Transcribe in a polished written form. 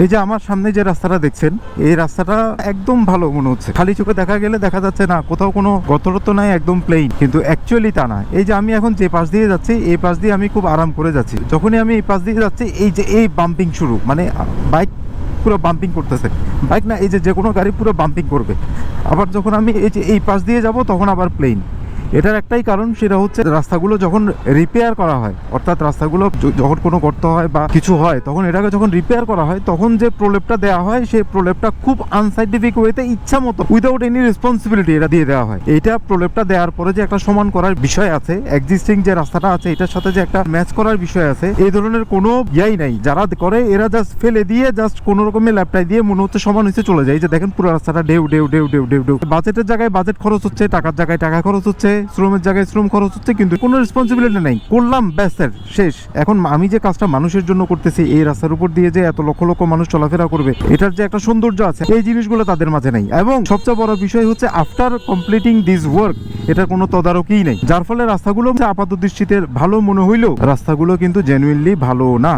এই যে আমার সামনে যে রাস্তাটা দেখছেন, এই রাস্তাটা একদম ভালো মনে হচ্ছে। খালি চোখে দেখা গেলে দেখা যাচ্ছে না কোথাও কোনো গর্ত নাই, একদম প্লেন, কিন্তু অ্যাকচুয়ালি তা না। এই যে আমি এখন যে পাশ দিয়ে যাচ্ছি, এই পাশ দিয়ে আমি খুব আরাম করে যাচ্ছি। যখনই আমি এই পাশ দিয়ে যাচ্ছি, এই যে এই বাম্পিং শুরু, মানে বাইক পুরো বাম্পিং করতেছে। বাইক না, এই যে কোনো গাড়ি পুরো বাম্পিং করবে। আবার যখন আমি এই যে এই পাশ দিয়ে যাব, তখন আবার প্লেন। এটার একটাই কারণ, সেটা হচ্ছে রাস্তাগুলো যখন রিপেয়ার করা হয়, অর্থাৎ রাস্তাগুলো যখন কোনো গর্ত হয় বা কিছু হয়, তখন এটাকে যখন রিপেয়ার করা হয়, তখন যে প্রলেপটা দেওয়া হয়, সেই প্রলেপটা খুব আনসাইন্টিফিক ওয়েতে ইচ্ছা মতো উইদাউট এনি রেসপন্সিবিলিটি এটা দিয়ে দেওয়া হয়। এইটা প্রলেপটা দেওয়ার পরে যে একটা সমান করার বিষয় আছে, এক্সিস্টিং যে রাস্তাটা আছে এটার সাথে যে একটা ম্যাচ করার বিষয় আছে, এই ধরনের কোনো ইয়াই নাই। যারা করে এরা জাস্ট ফেলে দিয়ে জাস্ট কোনো রকমের ল্যাপটাই দিয়ে মনে হচ্ছে সমান হচ্ছে চলে যায়। এই যে দেখেন পুরো রাস্তাটা ঢেউ ঢেউ ঢেউ ঢেউ ঢেউ ঢেউ। বাজেটের জায়গায় বাজেট খরচ হচ্ছে, টাকার জায়গায় টাকা খরচ হচ্ছে, শ্রমের জায়গায় শ্রম খরচ হচ্ছে, কিন্তু কোনো রেসপন্সিবিলিটি নেই। করলাম ব্যাস স্যার, শেষ। এখন আমি যে কাজটা মানুষের জন্য করতেছি, এই রাস্তার উপর দিয়ে যে এত লক্ষ লক্ষ মানুষ চলাফেরা করবে, এটার যে একটা সৌন্দর্য আছে, এই জিনিসগুলো তাদের মাঝে নাই। এবং সবচেয়ে বড় বিষয় হচ্ছে আফটার কমপ্লিটিং দিস ওয়ার্ক এটার কোনো তদারকিই নেই, যার ফলে রাস্তাগুলো আপাত দৃষ্টিতে ভালো মনে হইলেও রাস্তাগুলো কিন্তু জেনুইনলি ভালো না।